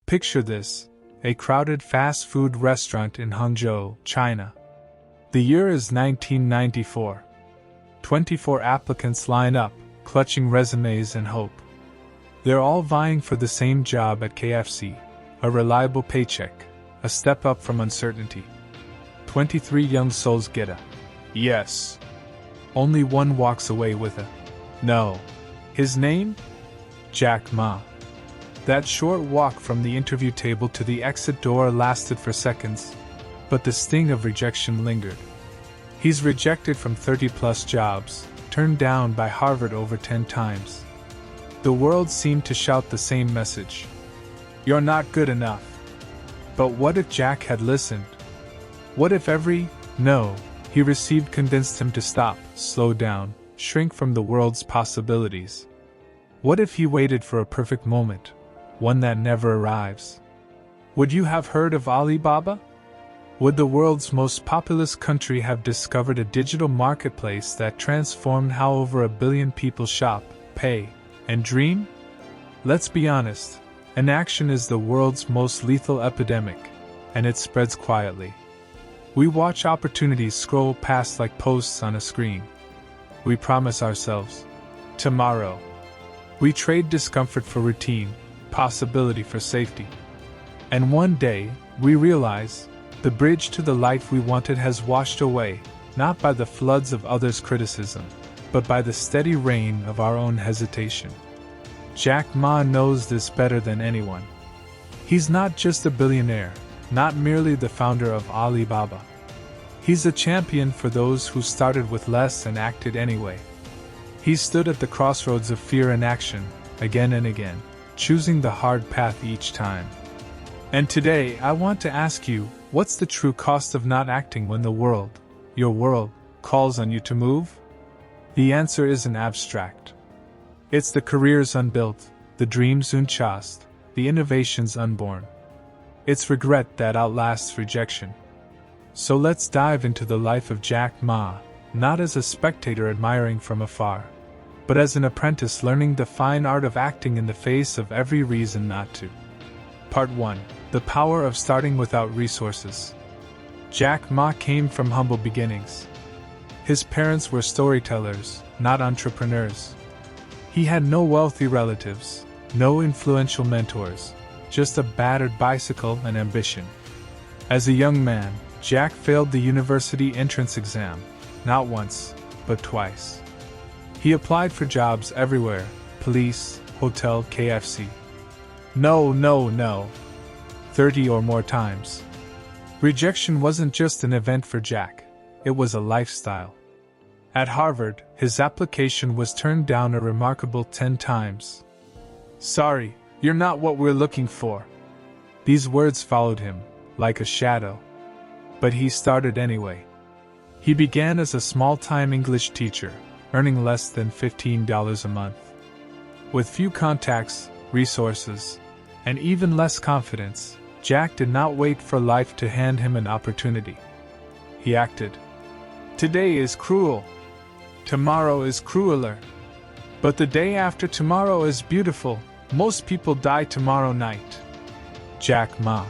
Picture this, a crowded fast food restaurant in Hangzhou, China. The year is 1994. 24 applicants line up, clutching resumes and hope. They're all vying for the same job at KFC, a reliable paycheck, a step up from uncertainty. 23 young souls get a yes. Only one walks away with a no. His name? Jack Ma. That short walk from the interview table to the exit door lasted for seconds, but the sting of rejection lingered. He's rejected from 30-plus jobs, turned down by Harvard over 10 times. The world seemed to shout the same message. You're not good enough. But what if Jack had listened? What if every no he received convinced him to stop, slow down, shrink from the world's possibilities? What if he waited for a perfect moment, one that never arrives? Would you have heard of Alibaba? Would the world's most populous country have discovered a digital marketplace that transformed how over 1 billion people shop, pay, and dream? Let's be honest, inaction is the world's most lethal epidemic, and it spreads quietly. We watch opportunities scroll past like posts on a screen. We promise ourselves, tomorrow. We trade discomfort for routine, possibility for safety. And one day, we realize, the bridge to the life we wanted has washed away, not by the floods of others' criticism, but by the steady rain of our own hesitation. Jack Ma knows this better than anyone. He's not just a billionaire, not merely the founder of Alibaba. He's a champion for those who started with less and acted anyway. He stood at the crossroads of fear and action, again and again, choosing the hard path each time. And today, I want to ask you, what's the true cost of not acting when the world, your world, calls on you to move? The answer isn't abstract. It's the careers unbuilt, the dreams unchased, the innovations unborn. It's regret that outlasts rejection. So let's dive into the life of Jack Ma, not as a spectator admiring from afar, but as an apprentice learning the fine art of acting in the face of every reason not to. Part 1. The power of starting without resources. Jack Ma came from humble beginnings. His parents were storytellers, not entrepreneurs. He had no wealthy relatives, no influential mentors, just a battered bicycle and ambition. As a young man, Jack failed the university entrance exam, not once, but twice. He applied for jobs everywhere, police, hotel, KFC. No. 30 or more times. Rejection wasn't just an event for Jack, it was a lifestyle. At Harvard, his application was turned down a remarkable 10 times. Sorry, you're not what we're looking for. These words followed him, like a shadow. But he started anyway. He began as a small-time English teacher, earning less than $15 a month. With few contacts, resources, and even less confidence, Jack did not wait for life to hand him an opportunity. He acted. Today is cruel. Tomorrow is crueler. But the day after tomorrow is beautiful. Most people die tomorrow night. Jack Ma.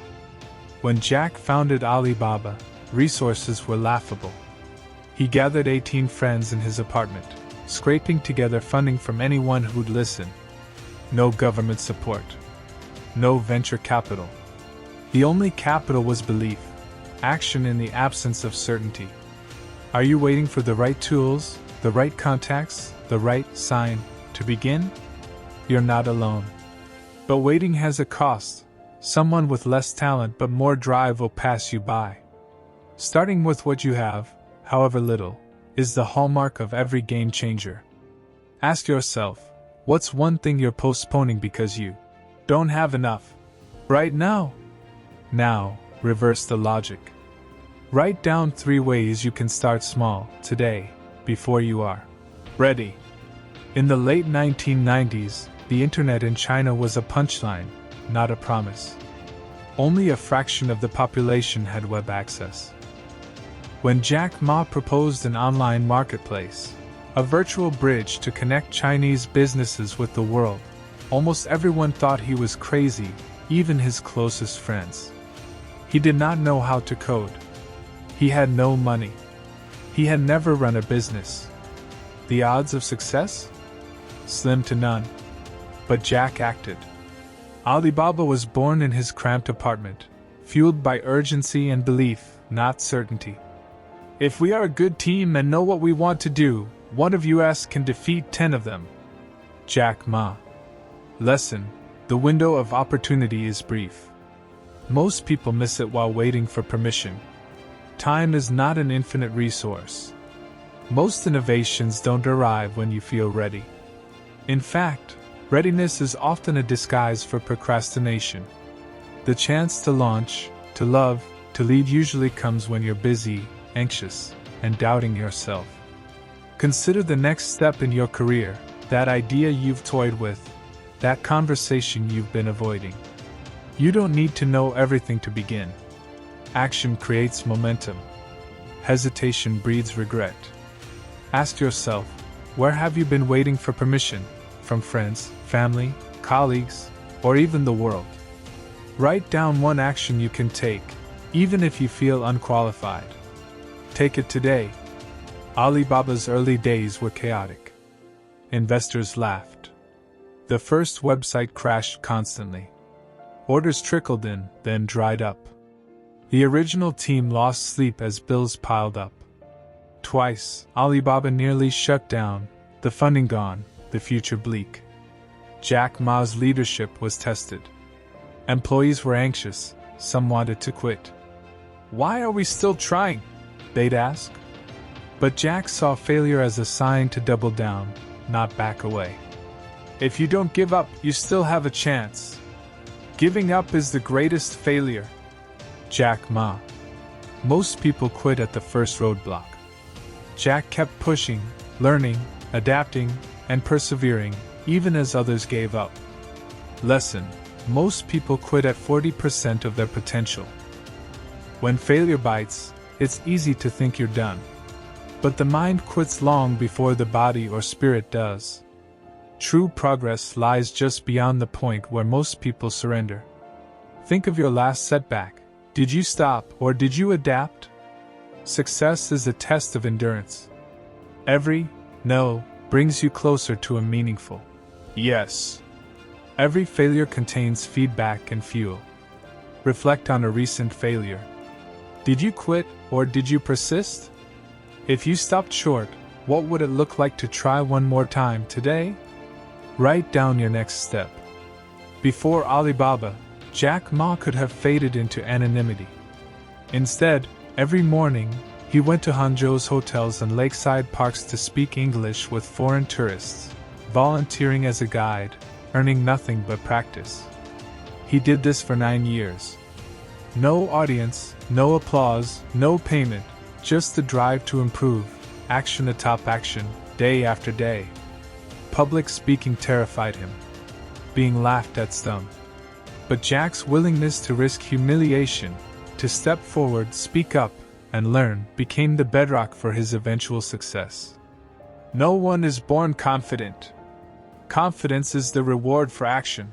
When Jack founded Alibaba, resources were laughable. He gathered 18 friends in his apartment, scraping together funding from anyone who'd listen. No government support. No venture capital. The only capital was belief, action in the absence of certainty. Are you waiting for the right tools, the right contacts, the right sign to begin? You're not alone. But waiting has a cost. Someone with less talent but more drive will pass you by. Starting with what you have, however little, is the hallmark of every game changer. Ask yourself, what's one thing you're postponing because you don't have enough right now? Now, reverse the logic. Write down 3 ways you can start small, today, before you are ready. In the late 1990s, the internet in China was a punchline, not a promise. Only a fraction of the population had web access. When Jack Ma proposed an online marketplace, a virtual bridge to connect Chinese businesses with the world, almost everyone thought he was crazy, even his closest friends. He did not know how to code. He had no money. He had never run a business. The odds of success? Slim to none. But Jack acted. Alibaba was born in his cramped apartment, fueled by urgency and belief, not certainty. If we are a good team and know what we want to do, one of us can defeat 10 of them. Jack Ma. Lesson: the window of opportunity is brief. Most people miss it while waiting for permission. Time is not an infinite resource. Most innovations don't arrive when you feel ready. In fact, readiness is often a disguise for procrastination. The chance to launch, to love, to lead usually comes when you're busy, anxious, and doubting yourself. Consider the next step in your career, that idea you've toyed with, that conversation you've been avoiding. You don't need to know everything to begin. Action creates momentum. Hesitation breeds regret. Ask yourself, where have you been waiting for permission? From friends, family, colleagues, or even the world? Write down one action you can take, even if you feel unqualified. Take it today. Alibaba's early days were chaotic. Investors laughed. The first website crashed constantly. Orders trickled in, then dried up. The original team lost sleep as bills piled up. Twice, Alibaba nearly shut down, the funding gone, the future bleak. Jack Ma's leadership was tested. Employees were anxious, some wanted to quit. Why are we still trying? They'd ask. But Jack saw failure as a sign to double down, not back away. If you don't give up, you still have a chance. Giving up is the greatest failure. Jack Ma. Most people quit at the first roadblock. Jack kept pushing, learning, adapting, and persevering, even as others gave up. Lesson: most people quit at 40% of their potential. When failure bites, it's easy to think you're done. But the mind quits long before the body or spirit does. True progress lies just beyond the point where most people surrender. Think of your last setback. Did you stop or did you adapt? Success is a test of endurance. Every no brings you closer to a meaningful yes. Every failure contains feedback and fuel. Reflect on a recent failure. Did you quit or did you persist? If you stopped short, what would it look like to try one more time today? Write down your next step. Before Alibaba, Jack Ma could have faded into anonymity. Instead, every morning, he went to Hangzhou's hotels and lakeside parks to speak English with foreign tourists, volunteering as a guide, earning nothing but practice. He did this for 9 years. No audience, no applause, no payment, just the drive to improve, action atop action, day after day. Public speaking terrified him. Being laughed at stung. But Jack's willingness to risk humiliation, to step forward, speak up, and learn, became the bedrock for his eventual success. No one is born confident. Confidence is the reward for action.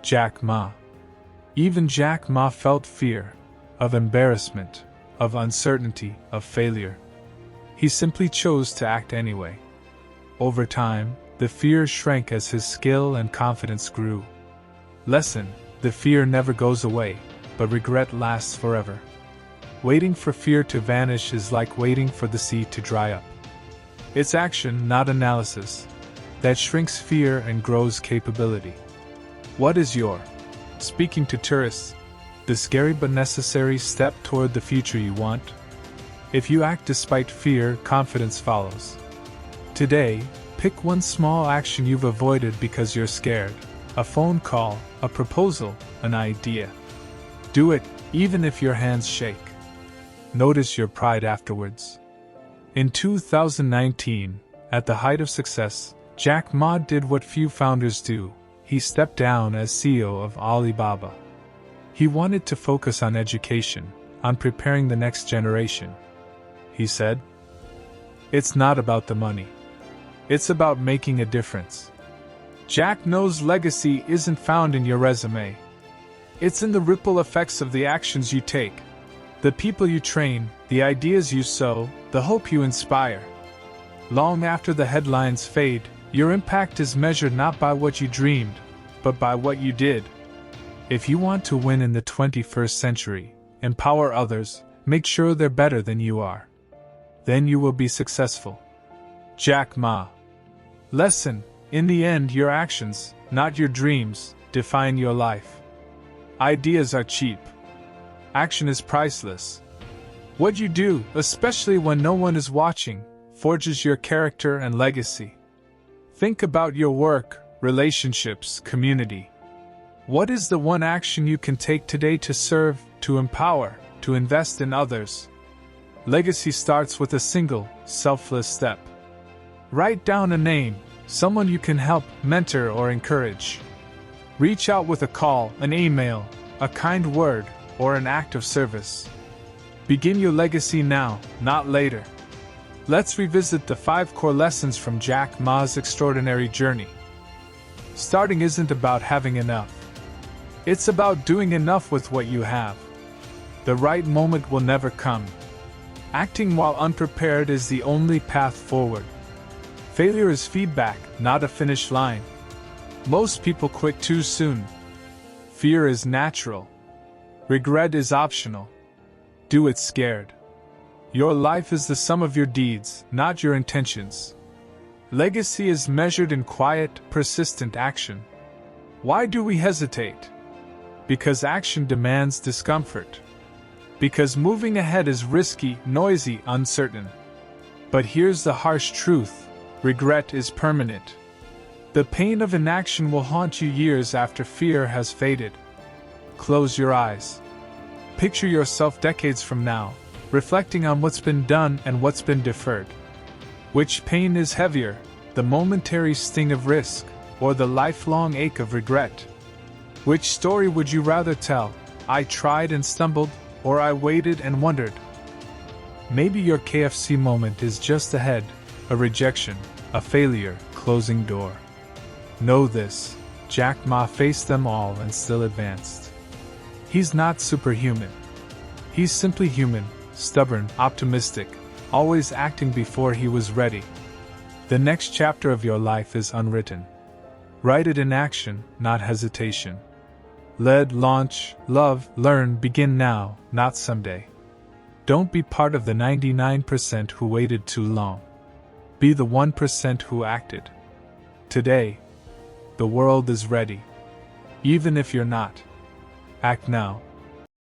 Jack Ma. Even Jack Ma felt fear, of embarrassment, of uncertainty, of failure. He simply chose to act anyway. Over time, the fear shrank as his skill and confidence grew. Lesson: the fear never goes away, but regret lasts forever. Waiting for fear to vanish is like waiting for the sea to dry up. It's action, not analysis, that shrinks fear and grows capability. What is your speaking to tourists? The scary but necessary step toward the future you want? If you act despite fear, confidence follows. Today, pick one small action you've avoided because you're scared. A phone call, a proposal, an idea. Do it, even if your hands shake. Notice your pride afterwards. In 2019, at the height of success, Jack Ma did what few founders do. He stepped down as CEO of Alibaba. He wanted to focus on education, on preparing the next generation. He said, "It's not about the money. It's about making a difference." Jack knows legacy isn't found in your resume. It's in the ripple effects of the actions you take, the people you train, the ideas you sow, the hope you inspire. Long after the headlines fade, your impact is measured not by what you dreamed, but by what you did. If you want to win in the 21st century, empower others, make sure they're better than you are. Then you will be successful. Jack Ma. Lesson: in the end, your actions, not your dreams, define your life. Ideas are cheap. Action is priceless. What you do, especially when no one is watching, forges your character and legacy. Think about your work, relationships, community. What is the one action you can take today to serve, to empower, to invest in others? Legacy starts with a single, selfless step. Write down a name, someone you can help, mentor, or encourage. Reach out with a call, an email, a kind word, or an act of service. Begin your legacy now, not later. Let's revisit the 5 core lessons from Jack Ma's extraordinary journey. Starting isn't about having enough. It's about doing enough with what you have. The right moment will never come. Acting while unprepared is the only path forward. Failure is feedback, not a finish line. Most people quit too soon. Fear is natural. Regret is optional. Do it scared. Your life is the sum of your deeds, not your intentions. Legacy is measured in quiet, persistent action. Why do we hesitate? Because action demands discomfort. Because moving ahead is risky, noisy, uncertain. But here's the harsh truth: regret is permanent. The pain of inaction will haunt you years after fear has faded. Close your eyes. Picture yourself decades from now, reflecting on what's been done and what's been deferred. Which pain is heavier, the momentary sting of risk, or the lifelong ache of regret? Which story would you rather tell? I tried and stumbled, or I waited and wondered? Maybe your KFC moment is just ahead, a rejection, a failure, closing door. Know this: Jack Ma faced them all and still advanced. He's not superhuman. He's simply human, stubborn, optimistic, always acting before he was ready. The next chapter of your life is unwritten. Write it in action, not hesitation. Lead, launch, love, learn, begin now, not someday. Don't be part of the 99% who waited too long. Be the 1% who acted. Today, the world is ready. Even if you're not. Act now.